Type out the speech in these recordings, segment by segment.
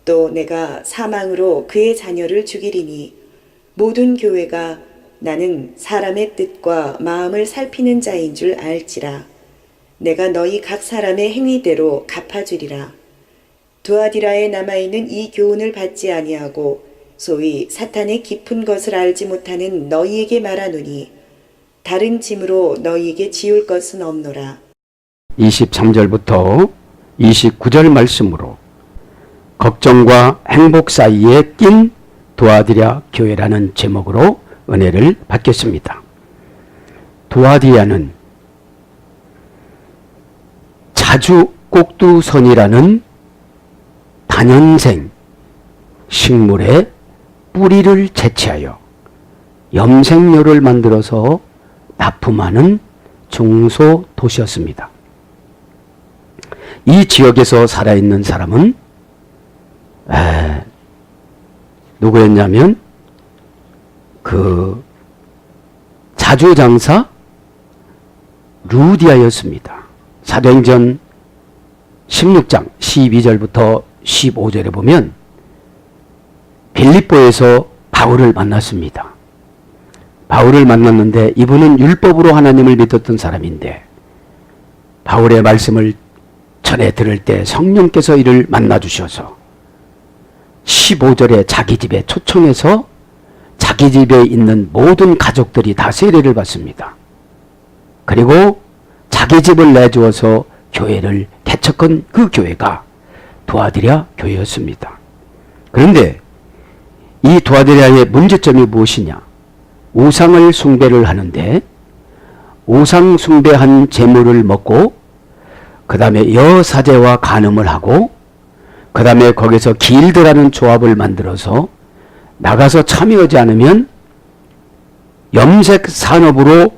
또 내가 사망으로 그의 자녀를 죽이리니 모든 교회가 나는 사람의 뜻과 마음을 살피는 자인 줄 알지라. 내가 너희 각 사람의 행위대로 갚아주리라. 두아디라에 남아있는 이 교훈을 받지 아니하고 소위 사탄의 깊은 것을 알지 못하는 너희에게 말하노니 다른 짐으로 너희에게 지울 것은 없노라. 23절부터 29절 말씀으로 걱정과 행복 사이에 낀 두아디라 교회라는 제목으로 은혜를 받겠습니다. 두아디라는 자주 꼭두선이라는 단연생 식물의 뿌리를 채취하여 염색료를 만들어서 납품하는 중소도시였습니다. 이 지역에서 살아있는 사람은 누구였냐면 그 자주장사 루디아였습니다. 사도행전 16장 12절부터 15절에 보면 빌립보에서 바울을 만났습니다. 바울을 만났는데 이분은 율법으로 하나님을 믿었던 사람인데 바울의 말씀을 전해 들을 때 성령께서 이를 만나 주셔서 15절에 자기 집에 초청해서 자기 집에 있는 모든 가족들이 다 세례를 받습니다. 그리고 자기 집을 내주어서 교회를 개척한 그 교회가 두아디라 교회였습니다. 그런데 이 두아디라의 문제점이 무엇이냐? 우상을 숭배를 하는데 우상 숭배한 제물을 먹고 그 다음에 여사제와 간음을 하고 그 다음에 거기서 길드라는 조합을 만들어서 나가서 참여하지 않으면 염색 산업으로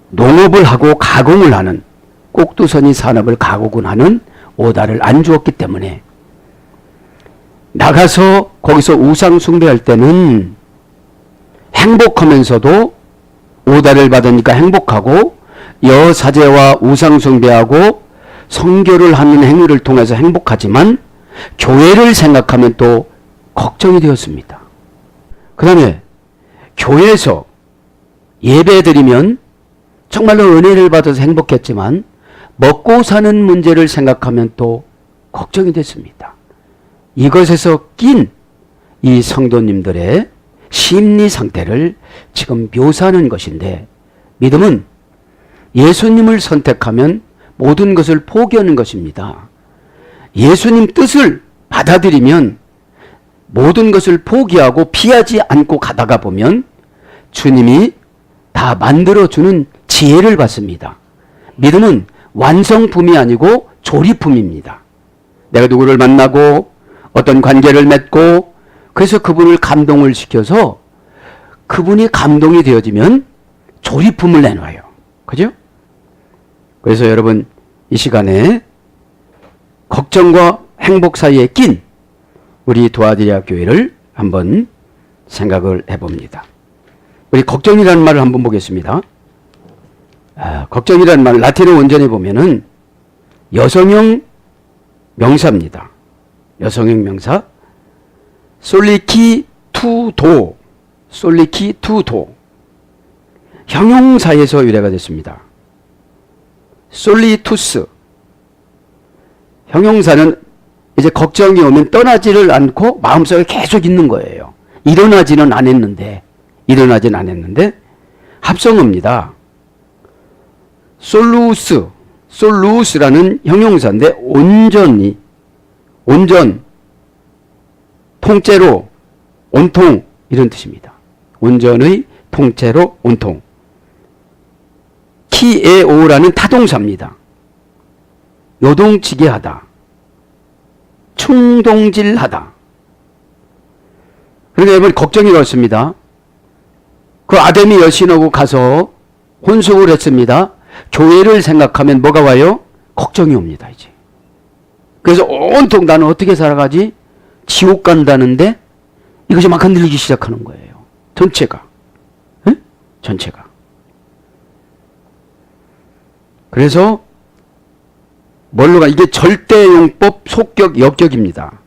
농업을 하고 가공을 하는 꼭두선이 산업을 가공을 하는 오다를 안 주었기 때문에 나가서 거기서 우상 숭배할 때는 행복하면서도 오다를 받으니까 행복하고 여사제와 우상 숭배하고 선교를 하는 행위를 통해서 행복하지만 교회를 생각하면 또 걱정이 되었습니다. 그 다음에 교회에서 예배드리면 정말로 은혜를 받아서 행복했지만 먹고 사는 문제를 생각하면 또 걱정이 됐습니다. 이것에서 낀 이 성도님들의 심리 상태를 지금 묘사하는 것인데 믿음은 예수님을 선택하면 모든 것을 포기하는 것입니다. 예수님 뜻을 받아들이면 모든 것을 포기하고 피하지 않고 가다가 보면 주님이 다 만들어주는 지혜를 받습니다. 믿음은 완성품이 아니고 조립품입니다. 내가 누구를 만나고 어떤 관계를 맺고 그래서 그분을 감동을 시켜서 그분이 감동이 되어지면 조립품을 내놔요. 그죠? 그래서 여러분 이 시간에 걱정과 행복 사이에 낀 우리 두아디라 교회를 한번 생각을 해봅니다. 우리 걱정이라는 말을 한번 보겠습니다. 걱정이라는 말 라틴어 원전에 보면은 여성형 명사입니다. 여성형 명사 솔리키투도 형용사에서 유래가 됐습니다. 솔리투스 형용사는 이제 걱정이 오면 떠나지를 않고 마음속에 계속 있는 거예요. 일어나지는 않았는데 합성어입니다. 솔루스라는 형용사인데 온전, 통째로, 온통 이런 뜻입니다. 온전의 통째로 온통. 키에오라는 타동사입니다. 요동치게 하다. 충동질하다. 그러니까 여러분 걱정이 왔습니다. 그 아담이 여신하고 가서 혼숙을 했습니다. 교회를 생각하면 뭐가 와요? 걱정이 옵니다. 이제. 그래서 온통 나는 어떻게 살아가지? 지옥 간다는데 이것이 막 흔들리기 시작하는 거예요. 전체가. 에? 전체가. 그래서 뭘로 가? 이게 절대용법 속격 역격입니다.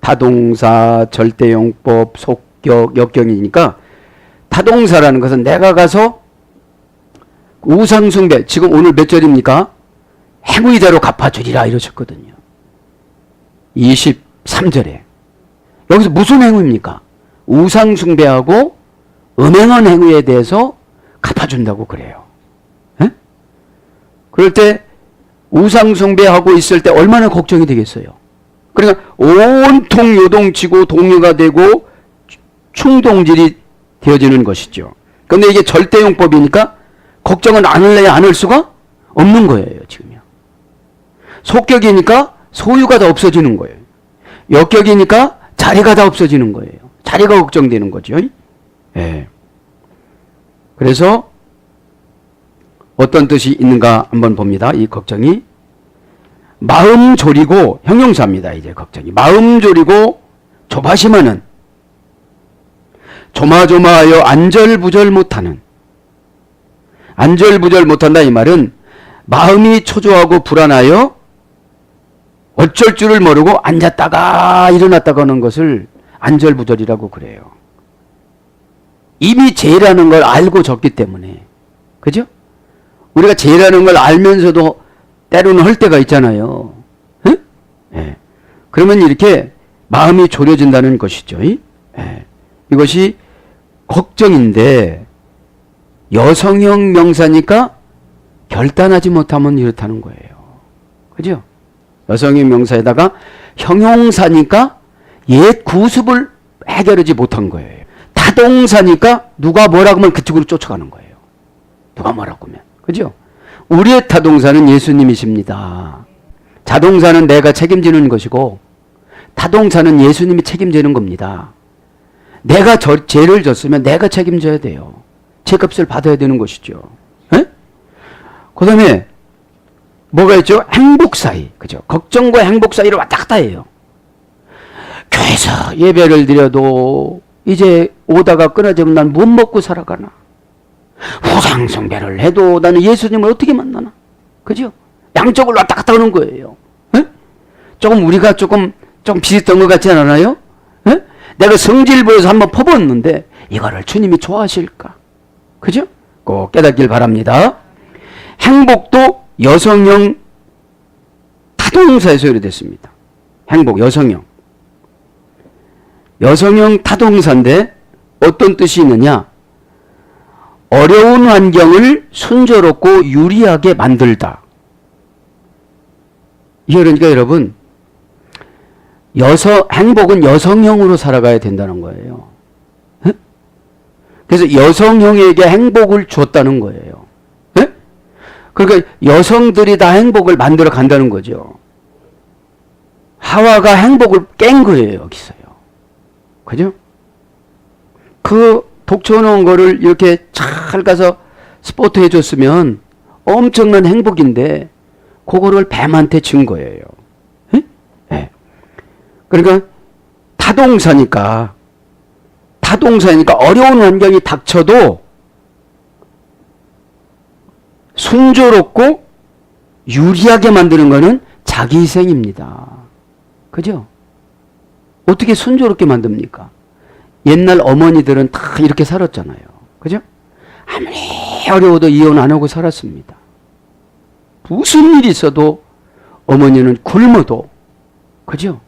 타동사, 절대용법, 속격, 역경이니까 타동사라는 것은 내가 가서 우상숭배, 지금 오늘 몇 절입니까? 행위대로 갚아주리라 이러셨거든요. 23절에. 여기서 무슨 행위입니까? 우상숭배하고 음행한 행위에 대해서 갚아준다고 그래요. 에? 그럴 때 우상숭배하고 있을 때 얼마나 걱정이 되겠어요. 그러니까 온통 요동치고 동요가 되고 충동질이 되어지는 것이죠. 그런데 이게 절대용법이니까 걱정은 안 할래야 안 할 수가 없는 거예요. 지금요. 속격이니까 소유가 다 없어지는 거예요. 역격이니까 자리가 다 없어지는 거예요. 자리가 걱정되는 거죠. 예. 그래서 어떤 뜻이 있는가 한번 봅니다. 이 걱정이 마음 졸이고, 형용사입니다. 이제 걱정이 마음 졸이고 조바심하는, 조마조마하여 안절부절 못하는. 안절부절 못한다 이 말은 마음이 초조하고 불안하여 어쩔 줄을 모르고 앉았다가 일어났다가 하는 것을 안절부절이라고 그래요. 이미 죄라는 걸 알고 졌기 때문에. 그죠? 우리가 죄라는 걸 알면서도 때로는 할 때가 있잖아요. 응? 예. 그러면 이렇게 마음이 졸여진다는 것이죠. 예. 이것이 걱정인데 여성형 명사니까 결단하지 못하면 이렇다는 거예요. 그죠? 여성형 명사에다가 형용사니까 옛 구습을 해결하지 못한 거예요. 타동사니까 누가 뭐라고 하면 그쪽으로 쫓아가는 거예요. 누가 뭐라고 하면. 그죠? 우리의 타동사는 예수님이십니다. 자동사는 내가 책임지는 것이고 타동사는 예수님이 책임지는 겁니다. 내가 죄를 졌으면 내가 책임져야 돼요. 죄값을 받아야 되는 것이죠. 그 다음에 뭐가 있죠? 행복 사이. 그죠? 걱정과 행복 사이를 왔다 갔다 해요. 교회에서 예배를 드려도 이제 오다가 끊어지면 난 못 먹고 살아가나? 우상숭배를 해도 나는 예수님을 어떻게 만나나? 그죠? 양쪽을 왔다 갔다 하는 거예요. 조금 우리가 조금 비슷한 것 같지 않아요? 내가 성질 보여서 한번 퍼붓는데 이거를 주님이 좋아하실까? 그죠? 꼭 깨닫길 바랍니다. 행복도 여성형 타동사에서 유래됐습니다. 행복, 여성형. 여성형 타동사인데 어떤 뜻이 있느냐? 어려운 환경을 순조롭고 유리하게 만들다. 이게 그러니까 여러분, 행복은 여성형으로 살아가야 된다는 거예요. 그래서 여성형에게 행복을 줬다는 거예요. 그러니까 여성들이 다 행복을 만들어 간다는 거죠. 하와가 행복을 깬 거예요, 여기서요. 그죠? 그 독초 놓은 거를 이렇게 잘 가서 스포트 해줬으면 엄청난 행복인데, 그거를 뱀한테 준 거예요. 네. 그러니까 타동사니까 어려운 환경이 닥쳐도 순조롭고 유리하게 만드는 거는 자기희생입니다. 그죠? 어떻게 순조롭게 만듭니까? 옛날 어머니들은 다 이렇게 살았잖아요. 그죠? 아무리 어려워도 이혼 안 하고 살았습니다. 무슨 일이 있어도 어머니는 굶어도. 그죠?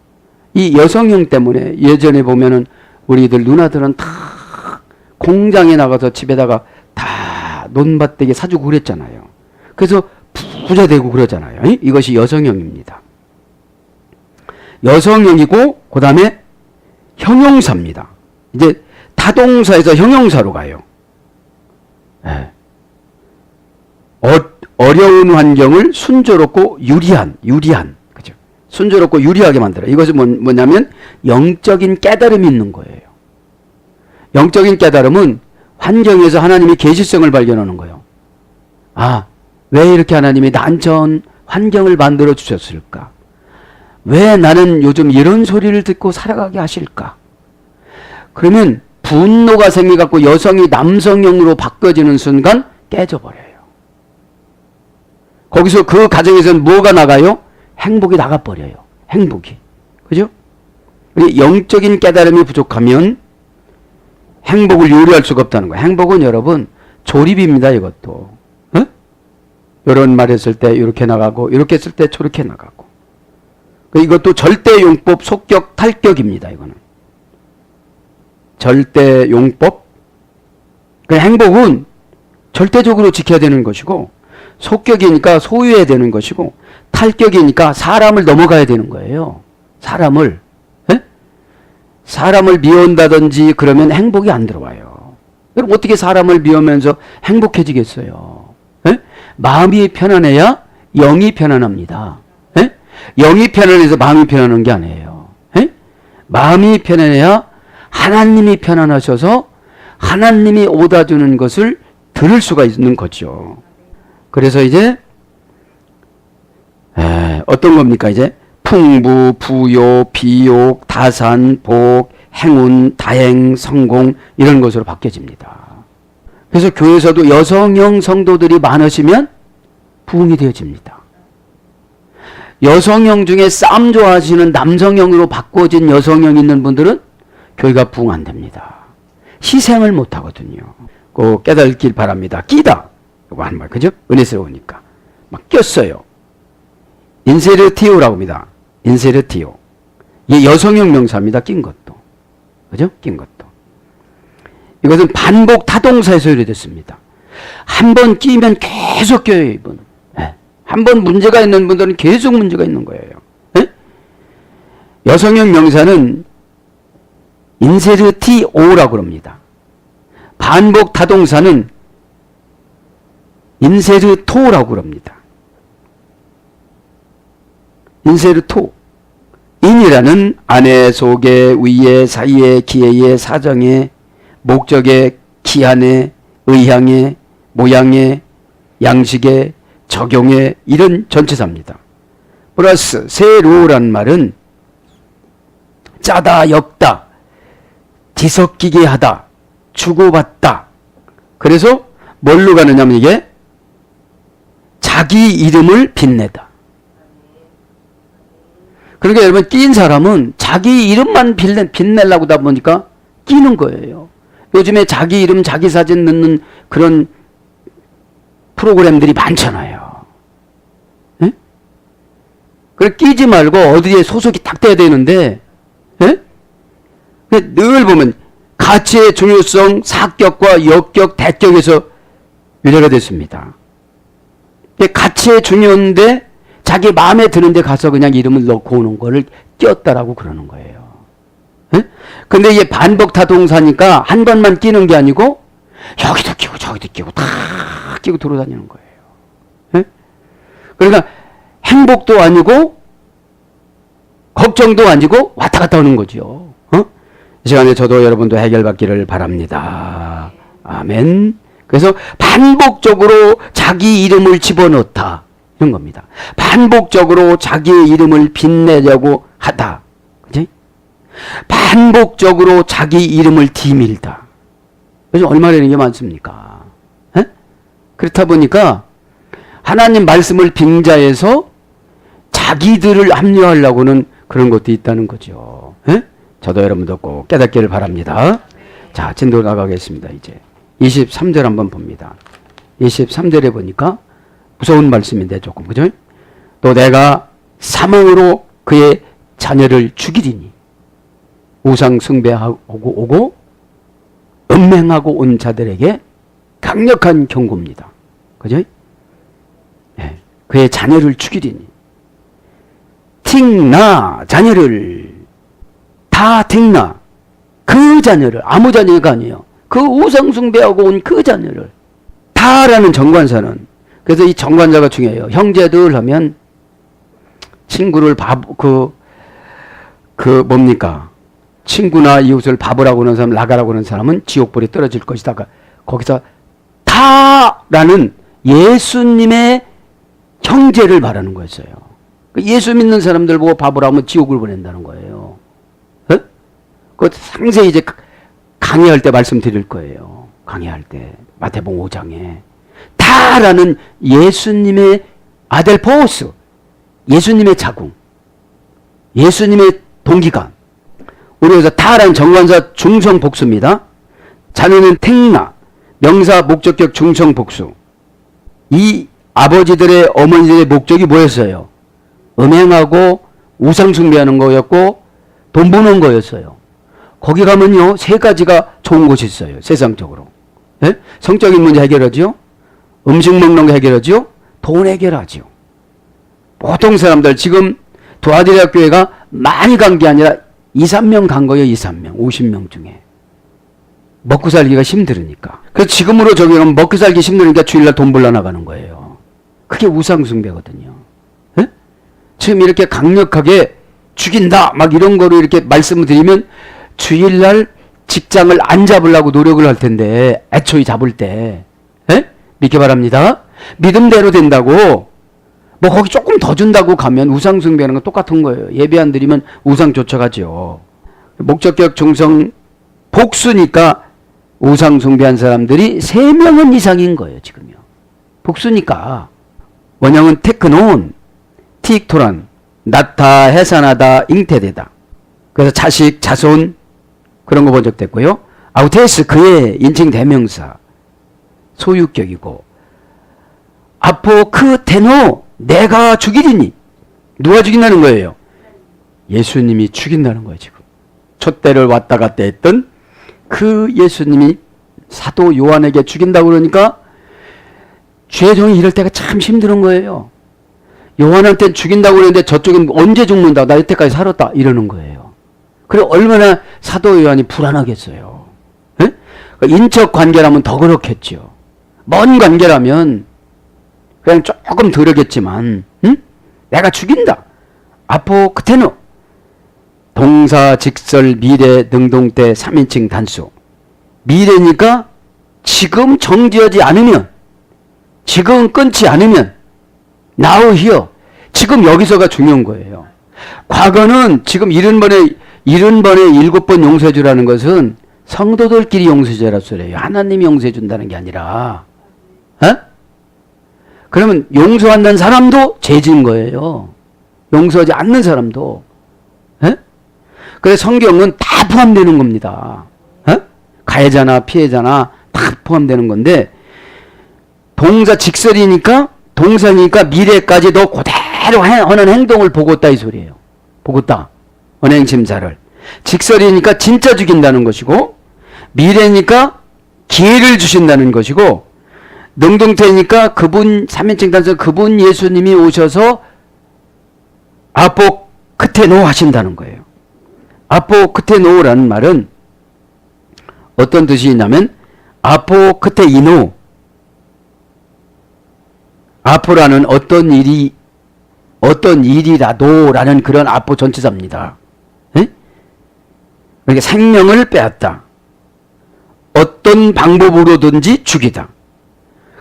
이 여성형 때문에 예전에 보면은 우리들 누나들은 다 공장에 나가서 집에다가 다 논밭대기 사주고 그랬잖아요. 그래서 부자 되고 그러잖아요. 이것이 여성형입니다. 여성형이고 그 다음에 형용사입니다. 이제 타동사에서 형용사로 가요. 네. 어려운 환경을 순조롭고 유리한. 그죠? 순조롭고 유리하게 만들어. 이것은 뭐냐면 영적인 깨달음이 있는 거예요. 영적인 깨달음은 환경에서 하나님이 계시성을 발견하는 거예요. 아, 왜 이렇게 하나님이 난처한 환경을 만들어 주셨을까? 왜 나는 요즘 이런 소리를 듣고 살아가게 하실까? 그러면 분노가 생겨갖고 여성이 남성형으로 바꿔지는 순간 깨져버려요. 거기서 그 가정에서는 뭐가 나가요? 행복이 나가버려요. 행복이. 그죠? 우리 영적인 깨달음이 부족하면 행복을 요리할 수가 없다는 거예요. 행복은 여러분 조립입니다. 이것도. 어? 이런 말 했을 때 이렇게 나가고 이렇게 했을 때 저렇게 나가고. 이것도 절대용법 속격 탈격입니다. 이거는. 절대용법. 그 행복은 절대적으로 지켜야 되는 것이고 속격이니까 소유해야 되는 것이고 탈격이니까 사람을 넘어가야 되는 거예요. 사람을. 에? 사람을 미워한다든지 그러면 행복이 안 들어와요. 그럼 어떻게 사람을 미워하면서 행복해지겠어요? 에? 마음이 편안해야 영이 편안합니다. 에? 영이 편안해서 마음이 편안한 게 아니에요. 에? 마음이 편안해야 하나님이 편안하셔서 하나님이 오다 주는 것을 들을 수가 있는 거죠. 그래서 이제 어떤 겁니까? 이제 풍부, 부요, 비욕, 다산, 복, 행운, 다행, 성공 이런 것으로 바뀌어집니다. 그래서 교회에서도 여성형 성도들이 많으시면 부흥이 되어집니다. 여성형 중에 쌈 좋아하시는 남성형으로 바꿔진 여성형 있는 분들은 교회가 부흥 안 됩니다. 희생을 못 하거든요. 꼭 깨달길 바랍니다. 끼다. 이거 하는 말, 그죠? 은혜스러우니까. 막 꼈어요. 인세르티오라고 합니다. 인세르티오. 이게 여성형 명사입니다. 낀 것도. 그죠? 낀 것도. 이것은 반복 타동사에서 유래됐습니다. 한 번 끼면 계속 껴요, 이분. 네. 한 번 문제가 있는 분들은 계속 문제가 있는 거예요. 네? 여성형 명사는 인세르티오라고 합니다. 반복 타동사는 인세르토라고 합니다. 인세르토. 인이라는 안에, 속에, 위에, 사이에, 기회에, 사정에, 목적에, 기한에, 의향에, 모양에, 양식에, 적용에 이런 전치사입니다. 플러스 세로라는 말은 짜다, 엮다, 뒤섞이게 하다, 주고받다. 그래서 뭘로 가느냐면 이게 자기 이름을 빛내다. 그러니까 여러분 끼인 사람은 자기 이름만 빛내려고 하다 보니까 끼는 거예요. 요즘에 자기 이름, 자기 사진 넣는 그런 프로그램들이 많잖아요. 예? 그래 끼지 말고 어디에 소속이 딱 돼야 되는데 예? 늘 보면 가치의 중요성, 사격과 역격, 대격에서 유래가 됐습니다. 가치에 중요한데 자기 마음에 드는데 가서 그냥 이름을 넣고 오는 거를 끼었다라고 그러는 거예요. 예? 근데 이게 반복 타동사니까 한 번만 끼는 게 아니고 여기도 끼고 저기도 끼고 다 끼고 돌아다니는 거예요. 예? 그러니까 행복도 아니고 걱정도 아니고 왔다 갔다 하는 거죠. 이 시간에 저도 여러분도 해결받기를 바랍니다. 아멘. 그래서 반복적으로 자기 이름을 집어넣다. 이런 겁니다. 반복적으로 자기의 이름을 빛내려고 하다. 그치? 반복적으로 자기 이름을 뒤밀다. 요즘 얼마나 이런 게 많습니까? 에? 그렇다 보니까 하나님 말씀을 빙자해서 자기들을 합리화하려고는 그런 것도 있다는 거죠. 에? 저도 여러분도 꼭 깨닫기를 바랍니다. 자, 진도 나가겠습니다. 이제 23절 한번 봅니다. 23절에 보니까 무서운 말씀인데 조금, 그죠? 또 내가 사망으로 그의 자녀를 죽이리니 우상 숭배하고 오고 음행하고 온 자들에게 강력한 경고입니다. 그죠? 네. 그의 자녀를 죽이리니 틱나 자녀를 다 틱나 그 자녀를 아무 자녀가 아니에요. 그 우상 숭배하고 온 그 자녀를 다라는 정관사는 그래서 이 정관자가 중요해요. 형제들 하면 친구를 뭡니까? 친구나 이웃을 바보라고 하는 사람, 나가라고 하는 사람은 지옥불에 떨어질 것이다. 거기서 다라는 예수님의 형제를 말하는 거였어요. 예수 믿는 사람들 보고 바보라고 하면 지옥을 보낸다는 거예요. 어? 그것 상세히 이제 강의할 때 말씀드릴 거예요. 강의할 때 마태복음 5장에 다라는 예수님의 아델포스, 예수님의 자궁, 예수님의 동기간, 우리에서 타라는 정관사 중성 복수입니다. 자네는 택나, 명사 목적격 중성 복수. 이 아버지들의 어머니들의 목적이 뭐였어요? 음행하고 우상 숭배하는 거였고 돈 버는 거였어요. 거기 가면요 3가지가 좋은 곳이 있어요. 세상적으로. 예? 성적인 문제 해결하죠. 음식 먹는 거 해결하죠. 돈 해결하죠. 보통 사람들 지금 도화대학 교회가 많이 간 게 아니라 2, 3명 간 거예요. 2, 3명. 50명 중에. 먹고 살기가 힘들으니까. 그래서 지금으로 적용하면 먹고 살기 힘드니까 주일날 돈 벌러 나가는 거예요. 그게 우상숭배거든요. 예? 지금 이렇게 강력하게 죽인다 막 이런 거로 이렇게 말씀을 드리면 주일날 직장을 안 잡으려고 노력을 할 텐데 애초에 잡을 때 예? 믿기 바랍니다. 믿음대로 된다고 뭐 거기 조금 더 준다고 가면 우상 숭배하는 건 똑같은 거예요. 예배 안 드리면 우상 쫓아가죠. 목적격 중성 복수니까 우상 숭배한 사람들이 3명은 이상인 거예요. 지금요. 복수니까. 원형은 테크논, 티익토란, 나타, 해산하다, 잉태되다. 그래서 자식, 자손 그런 거 번역됐고요. 아우테스 그의 인칭 대명사 소유격이고 아포크테노 내가 죽이리니 누가 죽인다는 거예요? 예수님이 죽인다는 거예요. 지금 촛대를 왔다 갔다 했던 그 예수님이 사도 요한에게 죽인다고 그러니까 죄종이 이럴 때가 참 힘든 거예요. 요한한테는 죽인다고 그러는데 저쪽은 언제 죽는다 나 이때까지 살았다 이러는 거예요. 그래 얼마나 사도 요한이 불안하겠어요. 에? 인적 관계라면 더 그렇겠죠. 먼 관계라면 그냥 조금 덜하겠지만 응? 내가 죽인다. 아포크테노 동사, 직설, 미래, 능동태 3인칭 단수. 미래니까 지금 정지하지 않으면 지금 끊지 않으면 now here 지금 여기서가 중요한 거예요. 과거는 지금 70번에 7번 용서해 주라는 것은 성도들끼리 용서해 주라 소리예요. 하나님이 용서해 준다는 게 아니라 그러면 용서한다는 사람도 죄진 거예요. 용서하지 않는 사람도. 그래서 성경은 다 포함되는 겁니다. 가해자나 피해자나 다 포함되는 건데 동사 직설이니까 동사니까 미래까지 너 그대로 하는 행동을 보고있다 이 소리예요. 보고있다. 언행심사를. 직설이니까 진짜 죽인다는 것이고 미래니까 기회를 주신다는 것이고 능동태니까 그분 3인칭 단서 그분 예수님이 오셔서 아포크테노 하신다는 거예요. 아포크테노라는 말은 어떤 뜻이 있냐면 아포크테이노 아포라는 어떤 일이라도라는 그런 아포 전치사입니다. 에? 그러니까 생명을 빼앗다. 어떤 방법으로든지 죽이다.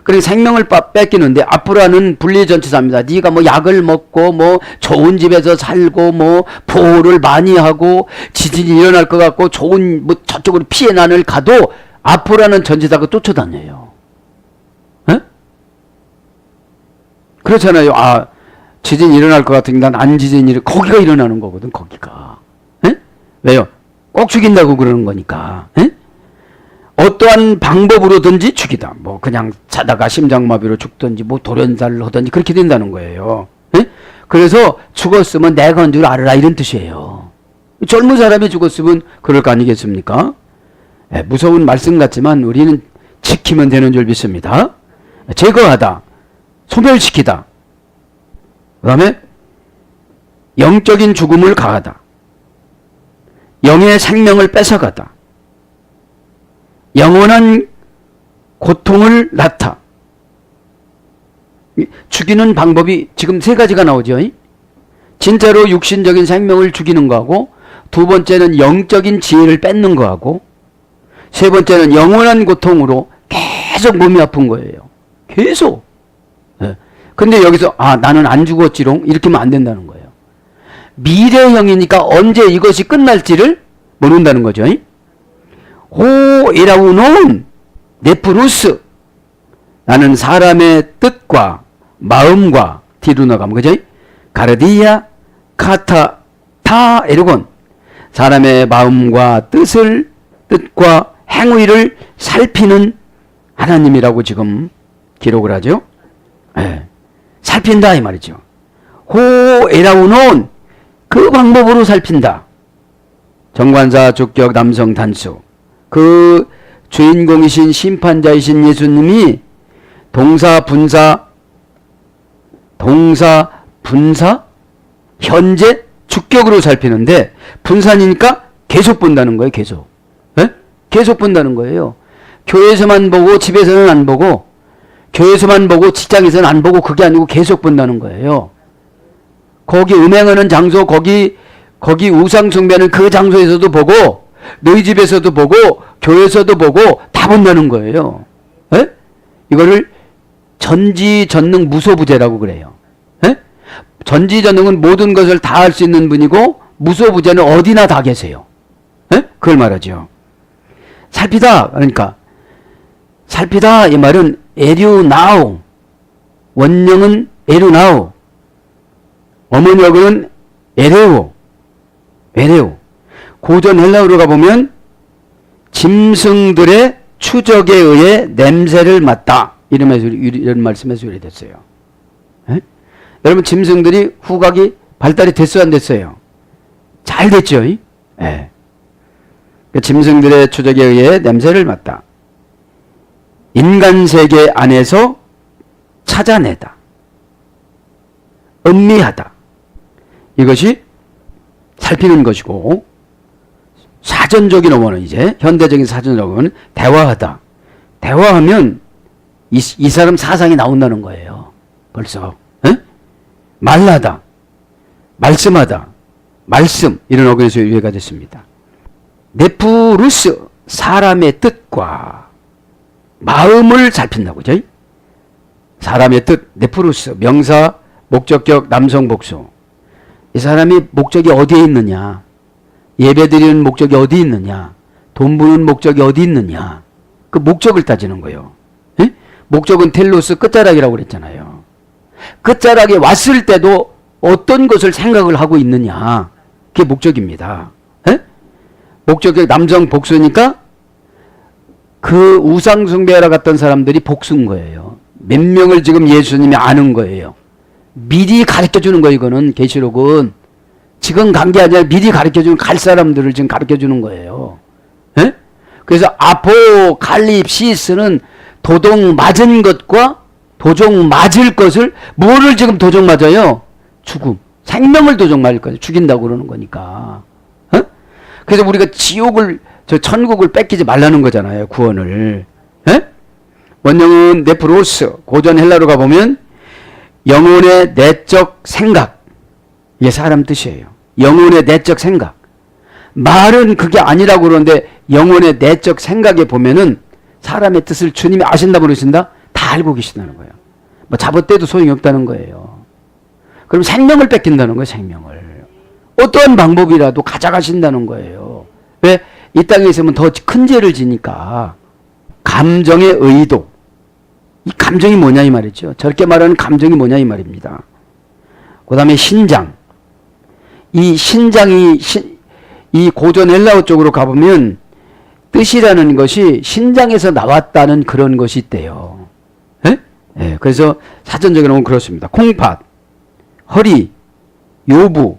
그러니까 생명을 뺏기는데 아포라는 분리 전치사입니다. 네가 뭐 약을 먹고 뭐 좋은 집에서 살고 뭐 보호를 많이 하고 지진이 일어날 것 같고 좋은 뭐 저쪽으로 피해 난을 가도 아포라는 전치사가 쫓아다녀요. 에? 그렇잖아요. 아 지진이 일어날 것 같으니까 난 안 지진이 거기가 일어나는 거거든. 거기가. 에? 왜요? 꼭 죽인다고 그러는 거니까. 에? 어떠한 방법으로든지 죽이다. 뭐 그냥 자다가 심장마비로 죽든지 뭐 돌연사를 하든지 그렇게 된다는 거예요. 에? 그래서 죽었으면 내가 한 줄 알아라 이런 뜻이에요. 젊은 사람이 죽었으면 그럴 거 아니겠습니까? 에, 무서운 말씀 같지만 우리는 지키면 되는 줄 믿습니다. 제거하다. 소멸시키다. 그 다음에 영적인 죽음을 가하다. 영의 생명을 뺏어가다. 영원한 고통을 낳다. 죽이는 방법이 지금 3가지가 나오죠. 진짜로 육신적인 생명을 죽이는 거하고 두 번째는 영적인 지혜를 뺏는 거하고 세 번째는 영원한 고통으로 계속 몸이 아픈 거예요. 계속. 근데 여기서 나는 안 죽었지롱 이렇게 하면 안 된다는 거예요. 미래형이니까 언제 이것이 끝날지를 모른다는 거죠. 호이라우논 네프루스 나는 사람의 뜻과 마음과 뒤로 나가면 그죠? 가르디아 카타 타 에르곤 사람의 마음과 뜻과 행위를 살피는 하나님이라고 지금 기록을 하죠. 네. 살핀다 이 말이죠. 호에라우는 그 방법으로 살핀다. 정관사, 주격, 남성, 단수. 그 주인공이신 심판자이신 예수님이 동사, 분사, 현재, 주격으로 살피는데 분산이니까 계속 본다는 거예요. 계속. 네? 계속 본다는 거예요. 교회에서만 보고 집에서는 안 보고 교회에서만 보고 직장에서는 안 보고 그게 아니고 계속 본다는 거예요. 거기 음행하는 장소 거기 우상 숭배하는 그 장소에서도 보고 너희 집에서도 보고 교회에서도 보고 다 본다는 거예요. 에? 이거를 전지전능 무소부재라고 그래요. 에? 전지전능은 모든 것을 다 할 수 있는 분이고 무소부재는 어디나 다 계세요. 에? 그걸 말하죠. 살피다 그러니까 살피다 이 말은 에류나우 원령은 에류나우 어머니어는 에레오 고전 헬라어로 가보면 짐승들의 추적에 의해 냄새를 맡다 이런 말씀에서 유래됐어요. 에? 여러분 짐승들이 후각이 발달이 됐어요 안 됐어요? 잘 됐죠? 예. 그 짐승들의 추적에 의해 냄새를 맡다. 인간 세계 안에서 찾아내다. 음미하다. 이것이 살피는 것이고 사전적인 어원은 이제 현대적인 사전적인 어원은 대화하다. 대화하면 이 사람 사상이 나온다는 거예요. 벌써. 에? 말하다. 말씀하다. 말씀 이런 어근에서 유래가 됐습니다. 네프루스 사람의 뜻과 마음을 살핀다고 그죠? 사람의 뜻 네프루스 명사 목적격 남성 복수. 이 사람이 목적이 어디에 있느냐? 예배드리는 목적이 어디 있느냐? 돈 버는 목적이 어디 있느냐? 그 목적을 따지는 거예요. 에? 목적은 텔로스 끝자락이라고 그랬잖아요. 끝자락에 왔을 때도 어떤 것을 생각을 하고 있느냐? 그게 목적입니다. 에? 목적이 남성 복수니까 그 우상 숭배하러 갔던 사람들이 복수인 거예요. 몇 명을 지금 예수님이 아는 거예요. 미리 가르쳐주는 거예요. 이거는 계시록은 지금 간 게 아니라 미리 가르쳐주는 갈 사람들을 지금 가르쳐주는 거예요. 에? 그래서 아포칼립시스는 도둑 맞은 것과 도둑 맞을 것을 뭐를 지금 도둑 맞아요? 죽음. 생명을 도둑 맞을 거예요. 죽인다고 그러는 거니까. 어? 그래서 우리가 천국을 뺏기지 말라는 거잖아요. 구원을. 에? 원형은 네프로스. 고전 헬라로 가보면 영혼의 내적 생각. 이게 사람 뜻이에요. 영혼의 내적 생각. 말은 그게 아니라고 그러는데 영혼의 내적 생각에 보면은 사람의 뜻을 주님이 아신다 모르신다? 다 알고 계신다는 거예요. 뭐 잡아떼도 소용이 없다는 거예요. 그럼 생명을 뺏긴다는 거예요. 생명을. 어떠한 방법이라도 가져가신다는 거예요. 왜? 이 땅에 있으면 더 큰 죄를 지니까. 감정의 의도. 이 감정이 뭐냐 이 말이죠. 저렇게 말하는 감정이 뭐냐 이 말입니다. 그 다음에 신장. 이 신장이 이 고전 헬라어 쪽으로 가보면 뜻이라는 것이 신장에서 나왔다는 그런 것이 있대요. 예? 예, 그래서 사전적으로는 그렇습니다. 콩팥, 허리, 요부,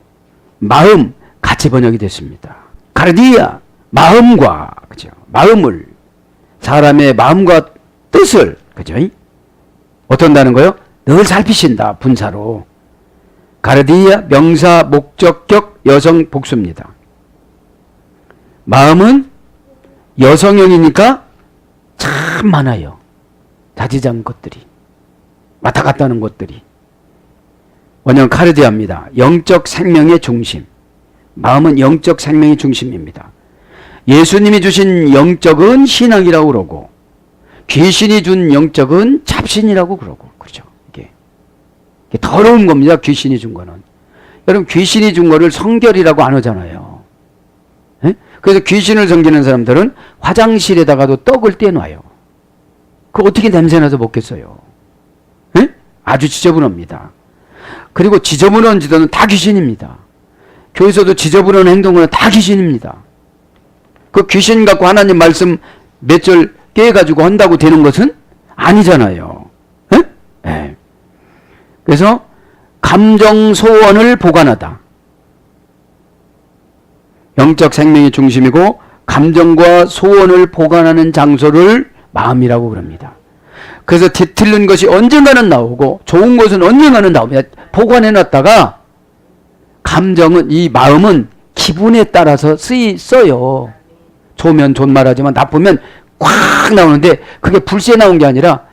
마음 같이 번역이 됐습니다. 카르디아, 마음과 그죠? 마음을 사람의 마음과 뜻을 그죠? 어떤다는 거요? 늘 살피신다. 분사로. 가르디아 명사 목적격 여성 복수입니다. 마음은 여성형이니까 참 많아요. 자지장 것들이. 왔다 갔다 하는 것들이. 원형 카르디아입니다. 영적 생명의 중심. 마음은 영적 생명의 중심입니다. 예수님이 주신 영적은 신앙이라고 그러고 귀신이 준 영적은 잡신이라고 그러고 그렇죠. 이게 더러운 겁니다. 귀신이 준 거는. 여러분 귀신이 준 거를 성결이라고 안 하잖아요. 에? 그래서 귀신을 섬기는 사람들은 화장실에다가도 떡을 떼놔요. 그거 어떻게 냄새나서 먹겠어요. 에? 아주 지저분합니다. 그리고 지저분한 지도는 다 귀신입니다. 교회에서도 지저분한 행동은 다 귀신입니다. 그 귀신 갖고 하나님 말씀 몇 절 깨가지고 한다고 되는 것은 아니잖아요. 에? 예. 그래서 감정 소원을 보관하다. 영적 생명이 중심이고 감정과 소원을 보관하는 장소를 마음이라고 그럽니다. 그래서 뒤틀린 것이 언젠가는 나오고 좋은 것은 언젠가는 나옵니다. 보관해놨다가 감정은, 이 마음은 기분에 따라서 써요. 좋으면 좋은 말하지만 나쁘면 꽉 나오는데 그게 불시에 나온 게 아니라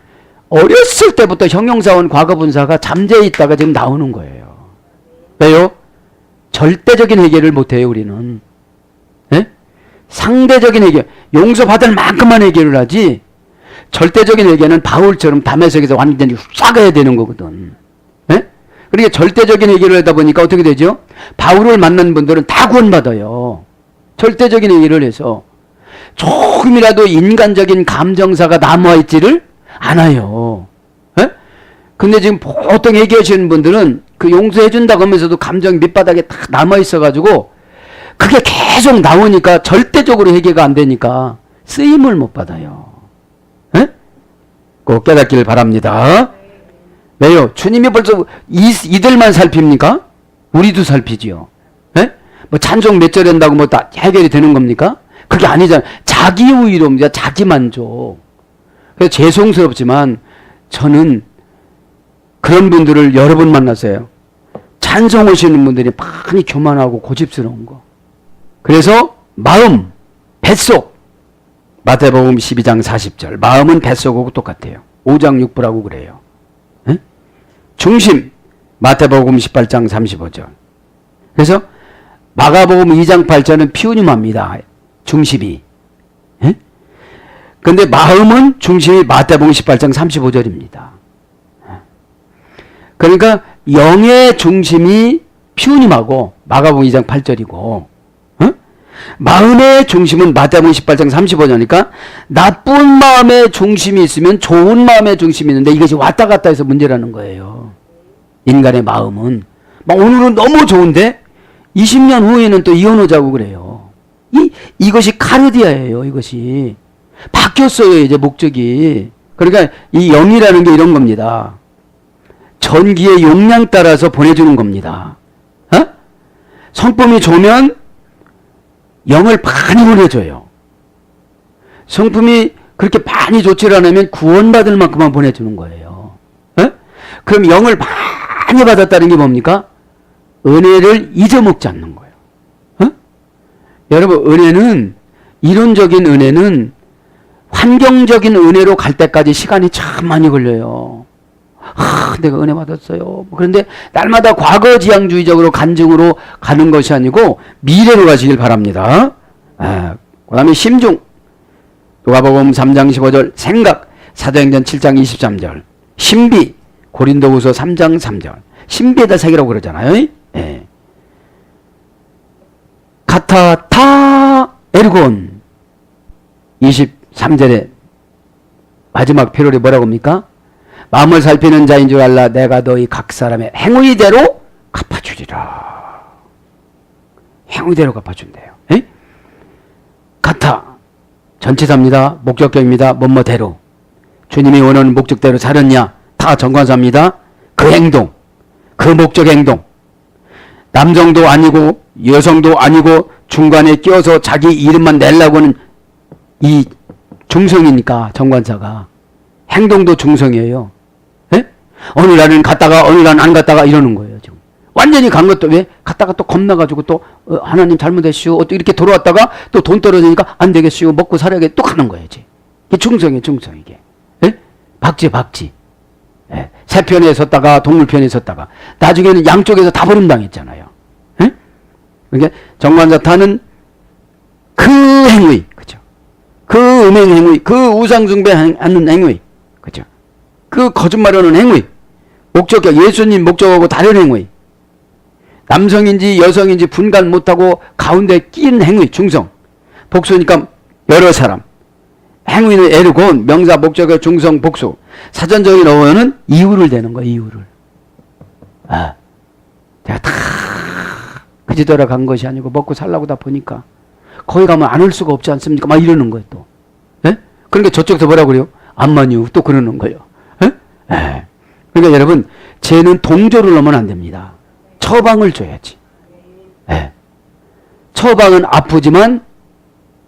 어렸을 때부터 형용사원 과거분사가 잠재해 있다가 지금 나오는 거예요. 왜요? 절대적인 해결을 못해요, 우리는. 예? 상대적인 해결, 용서받을 만큼만 해결을 하지 절대적인 해결은 바울처럼 담에색에서 완전히 싹아야 되는 거거든. 예? 그러니까 절대적인 해결을 하다 보니까 어떻게 되죠? 바울을 만난 분들은 다 구원받아요. 절대적인 해결을 해서 조금이라도 인간적인 감정사가 남아있지를 않아요. 예? 근데 지금 보통 얘기하시는 분들은 그 용서해준다고 하면서도 감정 밑바닥에 딱 남아있어가지고 그게 계속 나오니까 절대적으로 해결가 안 되니까 쓰임을 못 받아요. 예? 꼭 깨닫기를 바랍니다. 왜요? 주님이 벌써 이들만 살핍니까? 우리도 살피지요. 예? 뭐 찬송 몇 절 한다고 뭐 다 해결이 되는 겁니까? 그게 아니잖아요. 자기 의로입니다. 자기 만족. 그래서 죄송스럽지만 저는 그런 분들을 여러 번 만났어요. 찬송 오시는 분들이 많이 교만하고 고집스러운 거. 그래서 마음, 뱃속. 마태복음 12장 40절. 마음은 뱃속하고 똑같아요. 5장 6부라고 그래요. 에? 중심. 마태복음 18장 35절. 그래서 마가복음 2장 8절은 피우님합니다. 중심이. 예? 근데 마음은 중심이 마태복음 18장 35절입니다. 그러니까 영의 중심이 피우님하고 마가복음 2장 8절이고 마음의 중심은 마태복음 18장 35절이니까 나쁜 마음의 중심이 있으면 좋은 마음의 중심이 있는데 이것이 왔다 갔다 해서 문제라는 거예요. 인간의 마음은 막 오늘은 너무 좋은데 20년 후에는 또 이혼하자고 그래요. 이것이 카르디아예요. 이것이 바뀌었어요. 이제 목적이. 그러니까 이 영이라는 게 이런 겁니다. 전기의 용량 따라서 보내주는 겁니다. 어? 성품이 좋으면 영을 많이 보내줘요. 성품이 그렇게 많이 좋지 않으면 구원받을 만큼만 보내주는 거예요. 어? 그럼 영을 많이 받았다는 게 뭡니까? 은혜를 잊어먹지 않는 거예요. 어? 여러분, 은혜는, 이론적인 은혜는 환경적인 은혜로 갈 때까지 시간이 참 많이 걸려요. 내가 은혜 받았어요. 그런데 날마다 과거지향주의적으로 간증으로 가는 것이 아니고 미래로 가시길 바랍니다. 그 다음에 심중. 누가복음 3장 15절 생각. 사도행전 7장 23절. 신비. 고린도후서 3장 3절. 신비에다 새기라고 그러잖아요. 예. 카타타 에르곤. 23절에 마지막 표절이 뭐라고 합니까? 마음을 살피는 자인 줄 알라. 내가 너희 각 사람의 행위대로 갚아주리라. 행위대로 갚아준대요. 에? 카타 전치사입니다. 목적격입니다. 뭐뭐대로. 주님이 원하는 목적대로 살았냐? 다 정관사입니다. 그 행동, 그 목적 행동. 남성도 아니고 여성도 아니고 중간에 끼어서 자기 이름만 내려고 하는 이 중성이니까 정관사가. 행동도 중성이에요. 예? 어느 날은 갔다가 어느 날은 안 갔다가 이러는 거예요. 지금 완전히 간 것도 왜? 갔다가 또 겁나가지고 또 하나님 잘못했슈. 또 이렇게 돌아왔다가 또 돈 떨어지니까 안 되겠슈. 먹고 살아야겠. 또 가는 거예요. 이게 중성이에요. 중성 이게. 예? 박쥐. 예? 새 편에 섰다가 동물 편에 섰다가 나중에는 양쪽에서 다 버림당했잖아요. 예? 그러니까 정관사타는 그 행위, 그죠? 그 음행 행위, 그 우상숭배하는 행위, 그죠? 그 거짓말하는 행위, 목적격, 예수님 목적하고 다른 행위, 남성인지 여성인지 분간 못하고 가운데 끼는 행위, 중성, 복수니까 여러 사람, 행위는 에르곤, 명사, 목적격, 중성, 복수, 사전적인 어원은 이유를 대는 거예요, 이유를. 제가 다, 그지더러 간 것이 아니고 먹고 살라고 다 보니까 거기 가면 안 올 수가 없지 않습니까? 막 이러는 거예요 또. 예? 그러니까 저쪽에서 뭐라고 그래요? 암만유 또 그러는 거예요. 예? 예. 그러니까 여러분 죄는 동조를 하면 안 됩니다. 처방을 줘야지. 예. 처방은 아프지만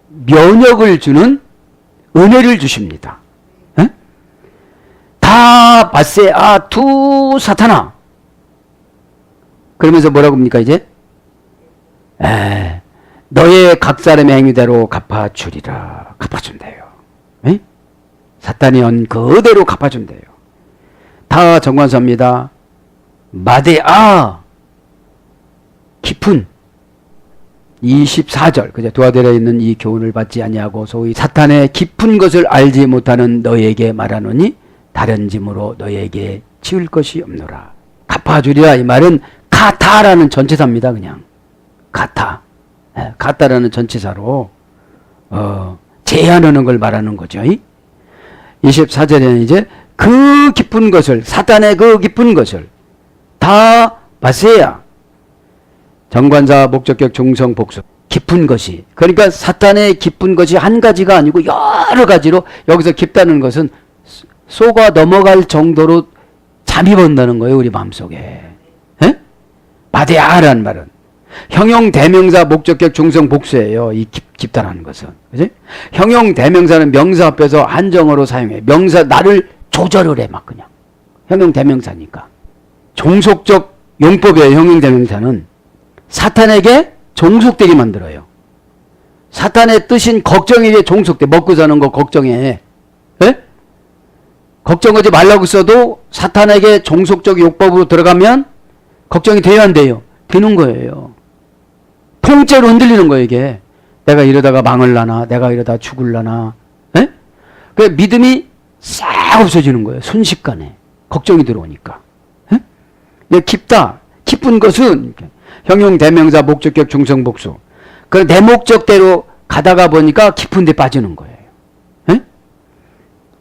면역을 주는 은혜를 주십니다. 예? 다 바세 아투 사타나. 그러면서 뭐라고 합니까 이제? 너의 각 사람의 행위대로 갚아주리라. 갚아준대요. 에? 사탄이 온 그대로 갚아준대요. 다 정관사입니다. 마데아 깊은 24절 그죠? 두아데라에 있는 이 교훈을 받지 아니하고 소위 사탄의 깊은 것을 알지 못하는 너에게 말하노니 다른 짐으로 너에게 치울 것이 없노라. 갚아주리라 이 말은 가타라는 전치사입니다. 그냥 가타. 가타라는 전치사로 제한하는 걸 말하는 거죠. 24절에는 이제 그 깊은 것을 사탄의 그 깊은 것을 다 바세야 정관사 목적격 중성 복수 깊은 것이 그러니까 사탄의 깊은 것이 한 가지가 아니고 여러 가지로 여기서 깊다는 것은 쏘가 넘어갈 정도로 잠입한다는 거예요. 우리 마음속에. 바데아라는 말은 형용 대명사 목적격 중성 복수예요. 이 깊다라는 것은. 그지? 형용 대명사는 명사 앞에서 한정어로 사용해. 명사 나를 조절을 해 막 그냥. 형용 대명사니까. 종속적 용법이에요. 형용 대명사는 사탄에게 종속되게 만들어요. 사탄의 뜻인 걱정에게 종속돼. 먹고 사는 거 걱정해. 예? 걱정하지 말라고 써도 사탄에게 종속적 용법으로 들어가면 걱정이 돼야 안 돼요? 되는 거예요. 통째로 흔들리는 거예요, 이게. 내가 이러다가 망을라나, 내가 이러다 죽을라나. 에? 그 믿음이 싹 없어지는 거예요. 순식간에. 걱정이 들어오니까. 에? 이게 깊다. 깊은 것은 형용 대명사 목적격 중성 복수. 그 내 목적대로 가다가 보니까 깊은 데 빠지는 거예요. 에?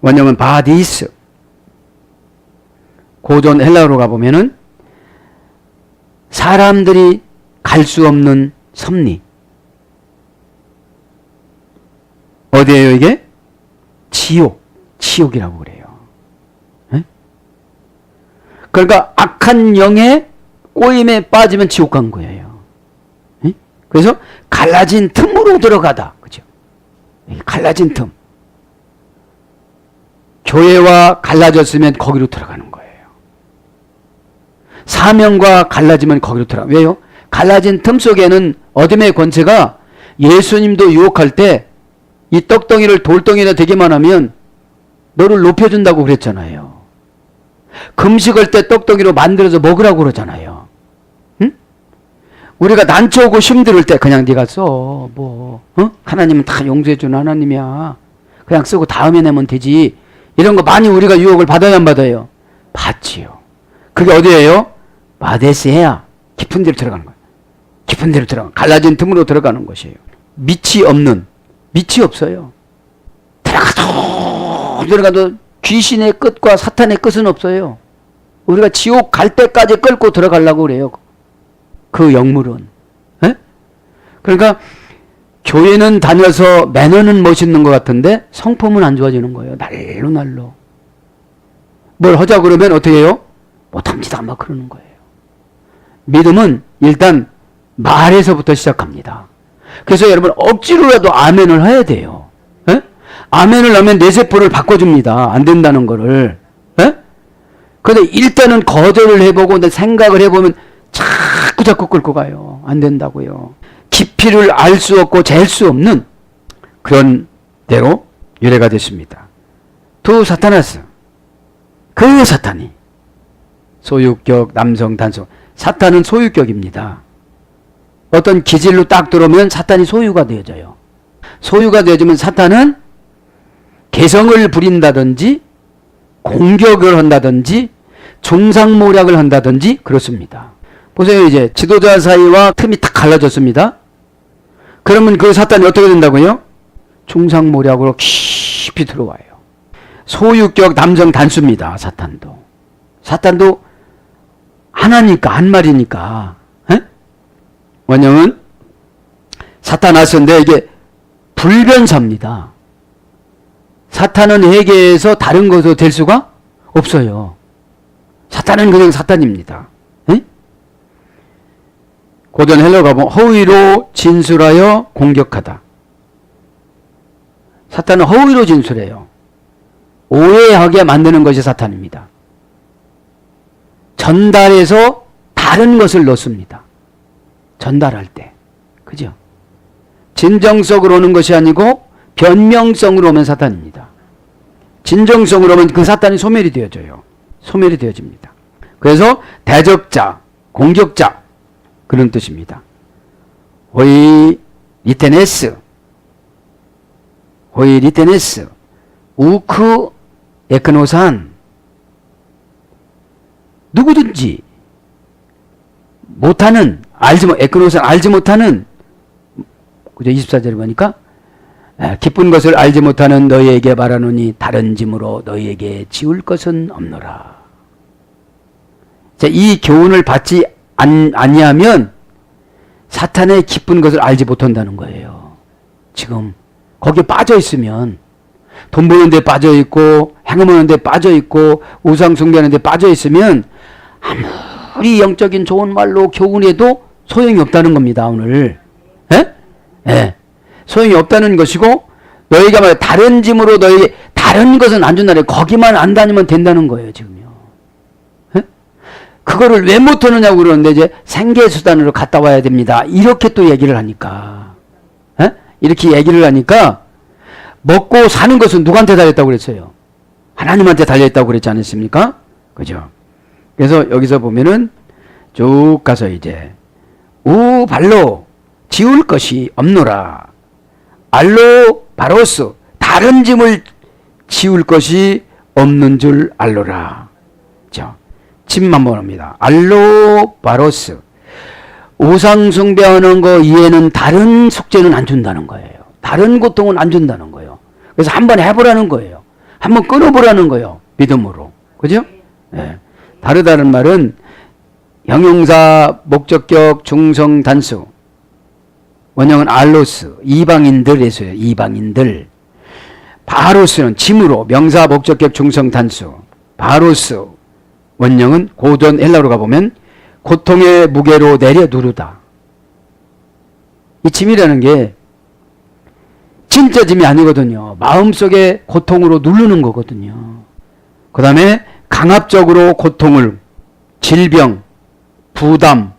원형은 바디스. 고전 헬라어로 가보면은 사람들이 갈 수 없는 섭리. 어디에요 이게? 지옥. 지옥이라고 그래요. 에? 그러니까 악한 영의 꼬임에 빠지면 지옥 간 거예요. 에? 그래서 갈라진 틈으로 들어가다. 그죠? 갈라진 틈. 교회와 갈라졌으면 거기로 들어가는 거예요. 사명과 갈라지면 거기로 들어가. 왜요? 갈라진 틈 속에는 어둠의 권세가 예수님도 유혹할 때 이 떡덩이를 돌덩이나 되게만 하면 너를 높여준다고 그랬잖아요. 금식할 때 떡덩이로 만들어서 먹으라고 그러잖아요. 응? 우리가 난처하고 힘들 때 그냥 네가 써. 뭐 하나님은 다 용서해주는 하나님이야. 그냥 쓰고 다음에 내면 되지. 이런 거 많이 우리가 유혹을 받아야 안 받아요? 받지요. 그게 어디예요? 마데스야. 깊은 데로 들어가는 거예요. 깊은 데로 들어가는 갈라진 틈으로 들어가는 것이에요. 밑이 없는 밑이 없어요. 들어가도 귀신의 끝과 사탄의 끝은 없어요. 우리가 지옥 갈 때까지 끌고 들어가려고 그래요. 그 영물은. 에? 그러니까 교회는 다녀서 매너는 멋있는 것 같은데 성품은 안 좋아지는 거예요. 날로 날로. 뭘 하자 그러면 어떻게 해요? 못합니다. 막 그러는 거예요. 믿음은 일단 말에서부터 시작합니다. 그래서 여러분 억지로라도 아멘을 해야 돼요. 에? 아멘을 하면 내 세포를 바꿔줍니다. 안 된다는 거를. 에? 그런데 일단은 거절을 해보고 생각을 해보면 자꾸 끌고 가요. 안 된다고요. 깊이를 알 수 없고 잴 수 없는 그런 대로 유래가 됐습니다. 두 사타나스. 그 사탄이 소유격 남성 단속. 사탄은 소유격입니다. 어떤 기질로 딱 들어오면 사탄이 소유가 되어져요. 소유가 되어지면 사탄은 개성을 부린다든지 공격을 한다든지 중상모략을 한다든지 그렇습니다. 보세요. 이제 지도자 사이와 틈이 딱 갈라졌습니다. 그러면 그 사탄이 어떻게 된다고요? 중상모략으로 깊이 들어와요. 소유격 남성 단수입니다. 사탄도 하나니까 한 말이니까 원형은 사타나스인데 이게 불변사입니다. 사탄은 회개해서 다른 것으로 될 수가 없어요. 사탄은 그냥 사탄입니다. 에? 고전 헬러 가보면 허위로 진술하여 공격하다. 사탄은 허위로 진술해요. 오해하게 만드는 것이 사탄입니다. 전달해서 다른 것을 넣습니다. 전달할 때. 그죠? 진정성으로 오는 것이 아니고 변명성으로 오면 사탄입니다. 진정성으로 오면 그 사탄이 소멸이 되어져요. 소멸이 되어집니다. 그래서 대적자, 공격자 그런 뜻입니다. 호이 리테네스, 우크 에크노산, 누구든지 못하는, 에크노산 알지 못하는, 그죠? 24절에 보니까 기쁜 것을 알지 못하는 너희에게 말하노니 다른 짐으로 너희에게 지울 것은 없노라. 자, 이 교훈을 받지 아니하면 사탄의 기쁜 것을 알지 못한다는 거예요. 지금 거기에 빠져 있으면, 돈 버는 데 빠져 있고 행음하는 데 빠져 있고 우상 숭배하는 데 빠져 있으면 아무리 영적인 좋은 말로 교훈해도 소용이 없다는 겁니다. 오늘 소용이 없다는 것이고, 너희가 말 다른 짐으로 너희 다른 것은 안 준다는, 거기만 안 다니면 된다는 거예요. 지금요. 그거를 왜 못하느냐고 그러는데, 이제 생계수단으로 갔다 와야 됩니다. 이렇게 또 얘기를 하니까, 이렇게 얘기를 하니까, 먹고 사는 것은 누구한테 달렸다고 그랬어요? 하나님한테 달려있다고 그랬지 않았습니까? 그죠? 그래서 여기서 보면은 쭉 가서 이제 우발로 지울 것이 없노라. 알로 바로스, 다른 짐을 지울 것이 없는 줄 알로라. 자, 짐만 보랍니다. 알로 바로스, 우상 숭배하는 거 이외에는 다른 숙제는 안 준다는 거예요. 다른 고통은 안 준다는 거예요. 그래서 한번 해보라는 거예요. 한번 끊어보라는 거예요. 믿음으로. 그죠? 네. 다르다는 말은 형용사, 목적격, 중성, 단수. 원형은 알로스, 이방인들에서요. 이방인들. 바로스는 짐으로, 명사, 목적격, 중성, 단수. 바로스. 원형은 고전 헬라로 가보면 고통의 무게로 내려 누르다. 이 짐이라는 게 진짜 짐이 아니거든요. 마음속에 고통으로 누르는 거거든요. 그 다음에 강압적으로 고통을, 질병, 부담,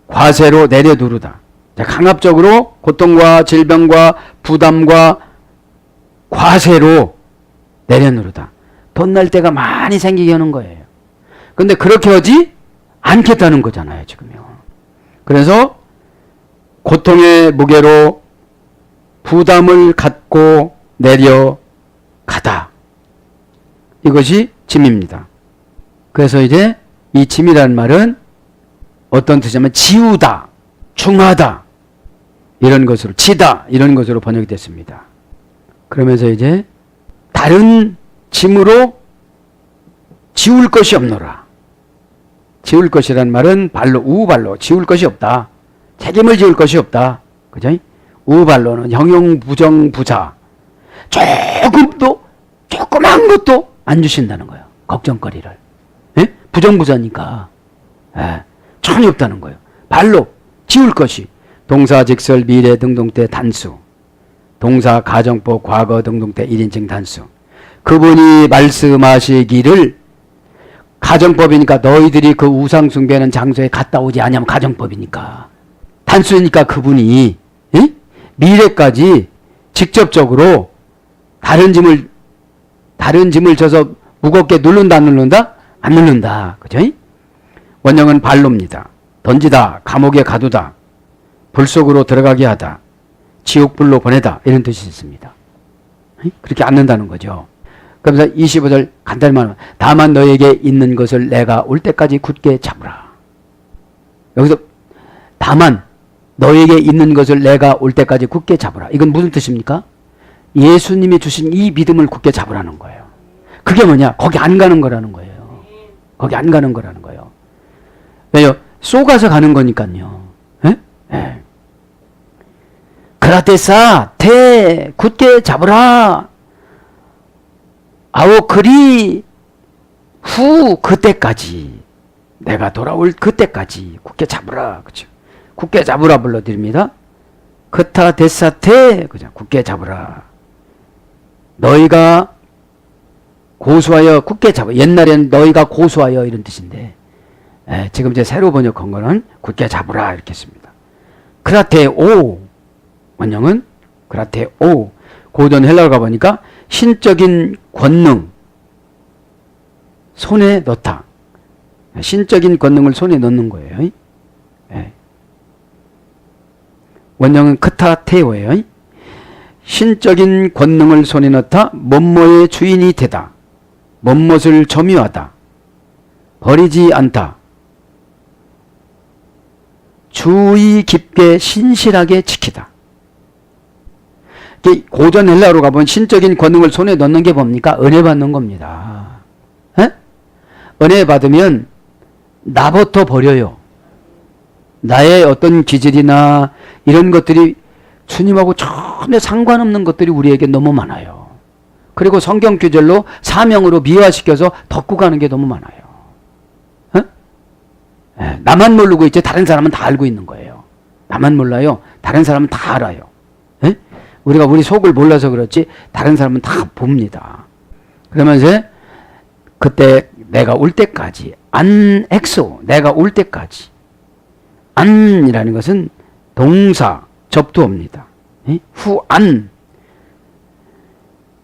과세로 내려 누르다. 강압적으로 고통과 질병과 부담과 과세로 내려 누르다. 돈 날 때가 많이 생기게 하는 거예요. 근데 그렇게 하지 않겠다는 거잖아요, 지금요. 그래서 고통의 무게로 부담을 갖고 내려가다. 이것이 짐입니다. 그래서 이제 이 짐이라는 말은 어떤 뜻이냐면 지우다, 중하다, 이런 것으로, 지다, 이런 것으로 번역이 됐습니다. 그러면서 이제 다른 짐으로 지울 것이 없노라. 지울 것이란 말은 발로, 우발로 지울 것이 없다. 책임을 지울 것이 없다. 그죠? 우발로는 형용, 부정, 부사. 조그만 것도 안 주신다는 거예요. 걱정거리를. 예? 부정부사니까. 예. 전혀 없다는 거예요. 발로 지울 것이. 동사, 직설, 미래, 등동태, 단수. 동사, 가정법, 과거, 등동태, 1인칭 단수. 그분이 말씀하시기를, 가정법이니까 너희들이 그 우상 숭배하는 장소에 갔다 오지 않냐면 가정법이니까. 단수니까 그분이, 예? 미래까지 직접적으로 다른 짐을 져서 무겁게 누른다, 안 누른다? 안 누른다. 그죠? 원형은 발로입니다. 던지다, 감옥에 가두다, 불 속으로 들어가게 하다, 지옥불로 보내다, 이런 뜻이 있습니다. 그렇게 않는다는 거죠. 그러면서 25절 간단히 말하면, 다만 너에게 있는 것을 내가 올 때까지 굳게 잡으라. 여기서 다만 너에게 있는 것을 내가 올 때까지 굳게 잡으라. 이건 무슨 뜻입니까? 예수님이 주신 이 믿음을 굳게 잡으라는 거예요. 그게 뭐냐? 거기 안 가는 거라는 거예요. 거기 안 가는 거라는 거예요. 왜요? 쏘가서 가는 거니까요. 예? 예. 그라테사 테 굳게 잡으라. 아오 그리 후 그때까지 내가 돌아올 그때까지 굳게 잡으라. 그죠? 굳게 잡으라 불러드립니다. 그타 데사테 그죠? 굳게 잡으라. 너희가 고수하여 굳게 잡아. 옛날에는 너희가 고수하여 이런 뜻인데 지금 이제 새로 번역한 거는 굳게 잡으라 이렇게 했습니다. 크라테오 원형은 크라테오. 고전 헬라어 가보니까 신적인 권능 손에 넣다. 신적인 권능을 손에 넣는 거예요. 원형은 크타테오예요. 신적인 권능을 손에 넣다. 뭐뭐의 주인이 되다. 뭐뭇을 점유하다. 버리지 않다. 주의 깊게 신실하게 지키다. 고전 헬라어로 가보면 신적인 권능을 손에 넣는 게 뭡니까? 은혜 받는 겁니다. 에? 은혜 받으면 나부터 버려요. 나의 어떤 기질이나 이런 것들이 주님하고 전혀 상관없는 것들이 우리에게 너무 많아요. 그리고 성경 규절로 사명으로 미화시켜서 덮고 가는 게 너무 많아요. 나만 모르고 있지 다른 사람은 다 알고 있는 거예요. 나만 몰라요. 다른 사람은 다 알아요. 우리가 우리 속을 몰라서 그렇지 다른 사람은 다 봅니다. 그러면서 그때 내가 올 때까지 안엑소 내가 올 때까지 안이라는 것은 동사 접두어입니다. 후안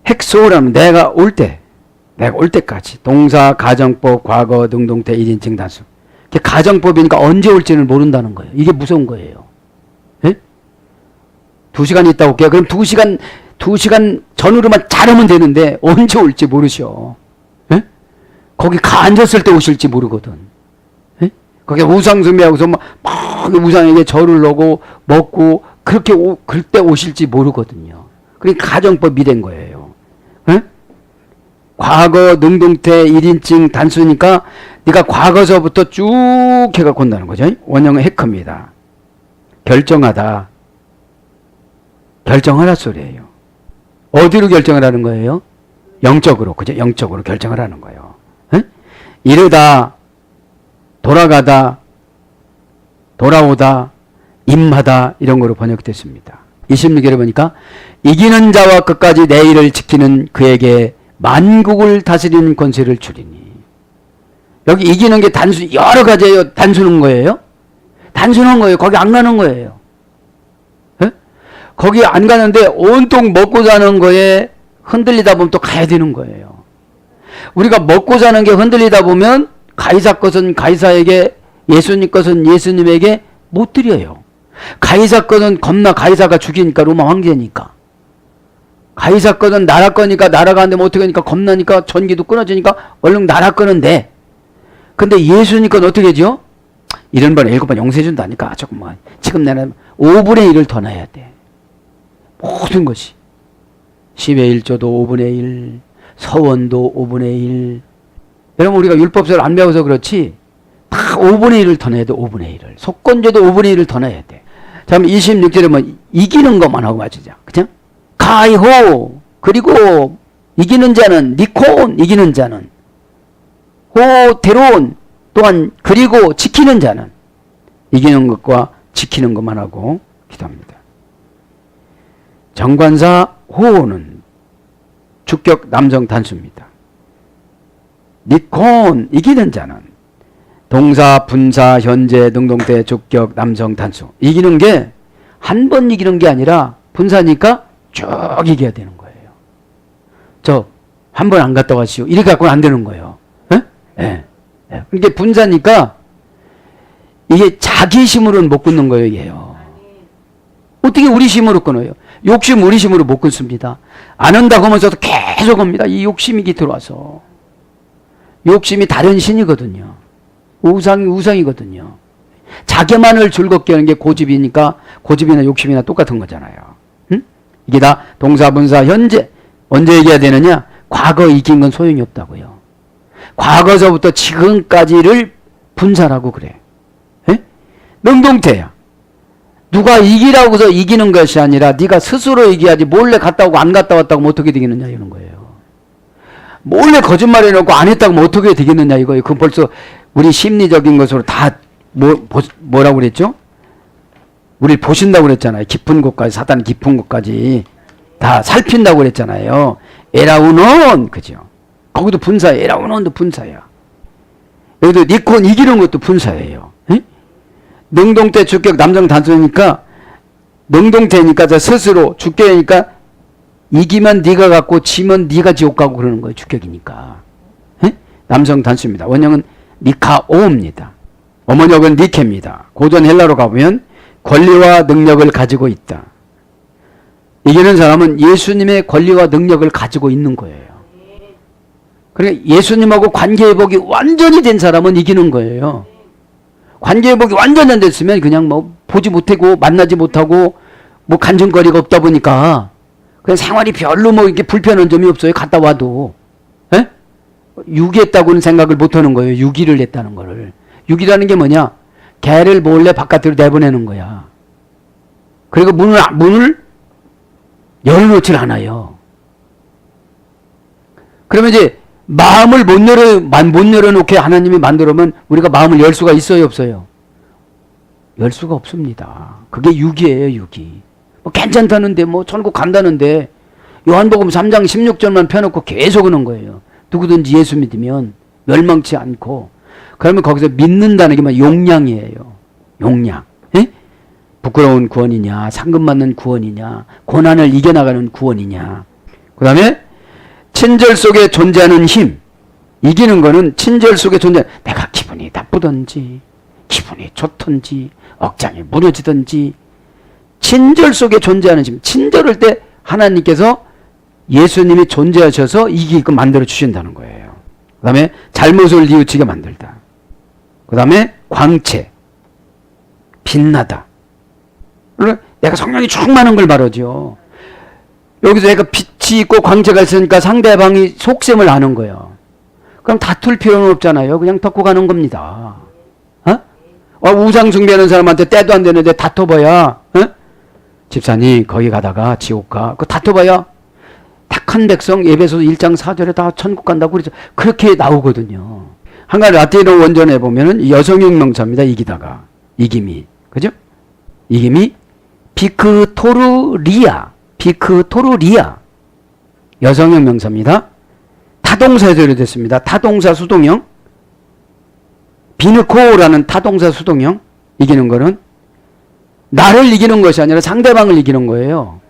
헥소라면 내가 올 때 내가 올 때까지 동사 가정법 과거 능동태 1인칭 단수. 가정법이니까 언제 올지는 모른다는 거예요. 이게 무서운 거예요. 2시간 있다 올게요. 그럼 2시간 전후로만 잘하면 되는데 언제 올지 모르셔. 거기 가 앉았을 때 오실지 모르거든. 거기 우상 숭배하고서 막 우상에게 절을 넣고 먹고 그렇게 그때 오실지 모르거든요. 그러니까 가정법 미된 거예요. 과거 능동태 1인칭 단수니까 네가 과거서부터 쭉 해갖고 온다는 거죠. 원형은 헤크입니다. 결정하다. 결정하라 소리예요. 어디로 결정을 하는 거예요? 영적으로. 그죠? 영적으로 결정을 하는 거예요. 이르다, 돌아가다, 돌아오다, 임하다 이런 거로 번역됐습니다. 26절에 보니까 이기는 자와 끝까지 내 일을 지키는 그에게 만국을 다스리는 권세를 주리니. 여기 이기는 게 단순 여러 가지예요. 단순한 거예요. 단순한 거예요. 거기 안 가는 거예요. 거기 안 가는데 온통 먹고 사는 거에 흔들리다 보면 또 가야 되는 거예요. 우리가 먹고 사는 게 흔들리다 보면 가이사 것은 가이사에게 예수님 것은 예수님에게 못 드려요. 가이사 것은 겁나 가이사가 죽이니까 로마 황제니까. 가이사 것은 나라 거니까 나라가 안 되면 어떻게 하니까 겁나니까 전기도 끊어지니까 얼른 나라 거는데 근데 예수님 건 어떻게 하죠? 70번 7번 용서 준다니까 조금만 지금 내는 5분의 1을 더 넣어야 돼. 모든 것이 10의 1조도 5분의 1 서원도 5분의 1 여러분 우리가 율법서를 안 배워서 그렇지 다 5분의 1을 더 넣어야 돼. 5분의 1을 속건제도 5분의 1을 더 넣어야 돼. 자 26절에 뭐 이기는 것만 하고 맞추자. 그죠? 가이호 그리고 이기는 자는 니콘 이기는 자는 호테론 또한 그리고 지키는 자는 이기는 것과 지키는 것만 하고 기도합니다. 정관사 호는 주격 남성 단수입니다. 니콘 이기는 자는 동사 분사 현재 능동태 주격 남성 단수. 이기는 게 한 번 이기는 게 아니라 분사니까 쭉 이겨야 되는 거예요. 저 한 번 안 갔다 왔시오. 이렇게 갖고는 안 되는 거예요. 예. 이게 분사니까 이게 자기 힘으로는 못 끊는 거예요. 이게요. 어떻게 우리 힘으로 끊어요? 욕심 우리 힘으로 못 끊습니다. 안 한다고 하면서도 계속 합니다. 이 욕심이 들어와서. 욕심이 다른 신이거든요. 우상이거든요. 자기만을 즐겁게 하는 게 고집이니까 고집이나 욕심이나 똑같은 거잖아요. 응? 이게 다 동사, 분사, 현재. 언제 얘기해야 되느냐? 과거 이긴 건 소용이 없다고요. 과거서부터 지금까지를 분사라고 그래. 에? 능동태야. 누가 이기라고서 이기는 것이 아니라 네가 스스로 이겨야지. 몰래 갔다 오고 안 갔다 왔다고 하면 어떻게 되겠느냐 이런 거예요. 몰래 거짓말 해놓고 안 했다고 하면 어떻게 되겠느냐 이거예요. 그건 벌써 우리 심리적인 것으로 다 뭐라고 그랬죠? 우리를 보신다고 그랬잖아요. 깊은 곳까지, 사단 깊은 곳까지 다 살핀다고 그랬잖아요. 에라우논, 그죠? 거기도 분사예요. 에라우논도 분사야. 여기도 니콘 이기는 것도 분사예요. 에? 능동태 주격 남성 단수니까 능동태니까 스스로 주격이니까 이기면 네가 갖고 지면 네가 지옥 가고 그러는 거예요. 주격이니까. 에? 남성 단수입니다. 원형은 니카오입니다. 어머니역은 니케입니다. 고전 헬라로 가보면 권리와 능력을 가지고 있다. 이기는 사람은 예수님의 권리와 능력을 가지고 있는 거예요. 그러니까 예수님하고 관계회복이 완전히 된 사람은 이기는 거예요. 관계회복이 완전히 안 됐으면 그냥 뭐 보지 못하고 만나지 못하고 뭐 간증거리가 없다 보니까 그냥 생활이 별로 뭐 이렇게 불편한 점이 없어요. 갔다 와도. 에? 유기했다고는 생각을 못 하는 거예요. 유기를 했다는 거를. 유기라는 게 뭐냐? 개를 몰래 바깥으로 내보내는 거야. 그리고 문을 열어놓질 않아요. 그러면 이제 마음을 못 열어놓게 하나님이 만들어면 우리가 마음을 열 수가 있어요, 없어요? 열 수가 없습니다. 그게 유기예요, 유기. 뭐 괜찮다는데, 뭐 천국 간다는데, 요한복음 3장 16절만 펴놓고 계속 하는 거예요. 누구든지 예수 믿으면 멸망치 않고. 그러면 거기서 믿는다는 게 뭐 용량이에요. 용량. 에? 부끄러운 구원이냐, 상급받는 구원이냐, 고난을 이겨나가는 구원이냐. 그 다음에 친절 속에 존재하는 힘. 이기는 거는 친절 속에 내가 기분이 나쁘든지 기분이 좋든지 억장이 무너지든지 친절 속에 존재하는 힘. 친절할 때 하나님께서 예수님이 존재하셔서 이기게끔 만들어 주신다는 거예요. 그 다음에 잘못을 뉘우치게 만들다. 그 다음에 광채, 빛나다. 내가 성령이 충만한 걸 말하죠. 여기서 내가 빛이 있고 광채가 있으니까 상대방이 속셈을 아는 거예요. 그럼 다툴 필요는 없잖아요. 그냥 덮고 가는 겁니다. 우상 숭배하는 사람한테 때도 안 되는데 다퉈봐야, 집사님 거기 가다가 지옥 가. 그거 다퉈봐야 택한 백성 에베소서 1장 4절에 다 천국 간다고 그러죠. 그렇게 나오거든요. 한 가지 라틴어 원전에 보면은 여성형 명사입니다. 이기다가. 이김이. 그죠? 이김이 비크토르리아. 여성형 명사입니다. 타동사에서 됐습니다. 타동사 수동형. 비느코라는 타동사 수동형. 이기는 거는 나를 이기는 것이 아니라 상대방을 이기는 거예요.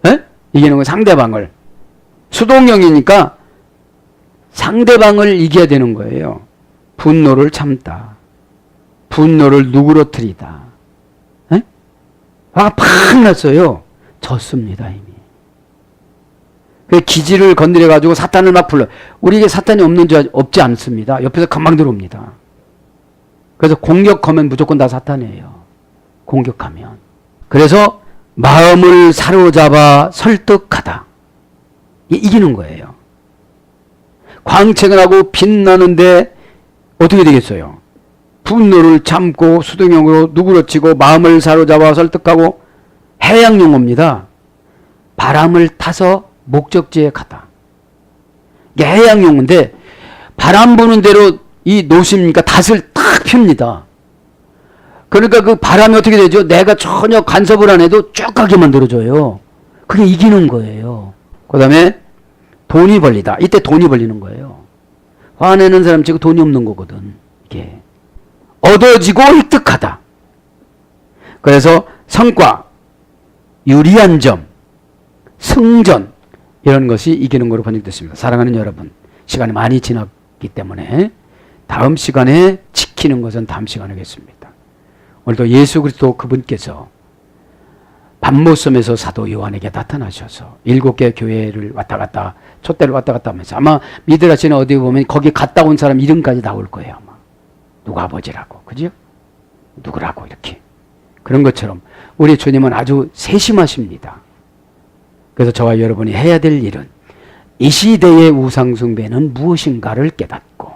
에? 이기는 건 상대방을. 수동형이니까 상대방을 이겨야 되는 거예요. 분노를 참다. 분노를 누그러뜨리다. 화가 팍 났어요. 졌습니다, 이미. 그 기지를 건드려가지고 사탄을 막 불러. 우리에게 사탄이 없지 않습니다. 옆에서 금방 들어옵니다. 그래서 공격하면 무조건 다 사탄이에요. 공격하면. 그래서 마음을 사로잡아 설득하다. 이기는 거예요. 광채가 나고 빛나는데 어떻게 되겠어요? 분노를 참고 수동형으로 누그러치고 마음을 사로잡아 설득하고 해양용어입니다. 바람을 타서 목적지에 가다. 이게 해양용어인데 바람 부는 대로 이 노십니까 닷을 탁 핍니다. 그러니까 그 바람이 어떻게 되죠? 내가 전혀 간섭을 안 해도 쭉 가게 만들어줘요. 그게 이기는 거예요. 그 다음에 돈이 벌리다. 이때 돈이 벌리는 거예요. 화내는 사람 치고 돈이 없는 거거든. 이게. 얻어지고 획득하다. 그래서 성과, 유리한 점, 승전 이런 것이 이기는 거로 번역됐습니다. 사랑하는 여러분, 시간이 많이 지났기 때문에 다음 시간에 지키는 것은 다음 시간에 하겠습니다. 오늘도 예수 그리스도 그분께서 밤모섬에서 사도 요한에게 나타나셔서 7개 교회를 왔다 갔다 촛대를 왔다 갔다 하면서 아마 미드라시는 어디 보면 거기 갔다 온 사람 이름까지 나올 거예요. 아마 누구 아버지라고, 그죠? 누구라고 이렇게 그런 것처럼 우리 주님은 아주 세심하십니다. 그래서 저와 여러분이 해야 될 일은 이 시대의 우상숭배는 무엇인가를 깨닫고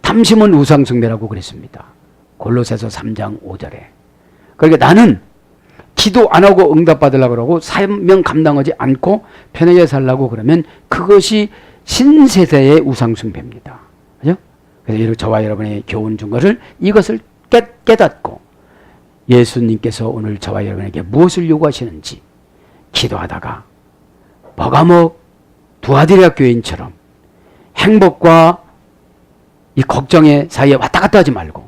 탐심은 우상숭배라고 그랬습니다. 골로새서 3장 5절에 그러니까 나는 기도 안 하고 응답받으려고 그러고 사명 감당하지 않고 편하게 살라고 그러면 그것이 신세대의 우상숭배입니다. 그죠? 그래서 저와 여러분의 교훈 준 것을 이것을 깨닫고 예수님께서 오늘 저와 여러분에게 무엇을 요구하시는지 기도하다가 버가목 두아디라 교인처럼 행복과 이 걱정의 사이에 왔다 갔다 하지 말고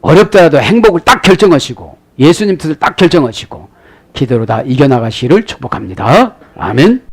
어렵더라도 행복을 딱 결정하시고 예수님 뜻을 딱 결정하시고 기도로 다 이겨나가시기를 축복합니다. 아멘.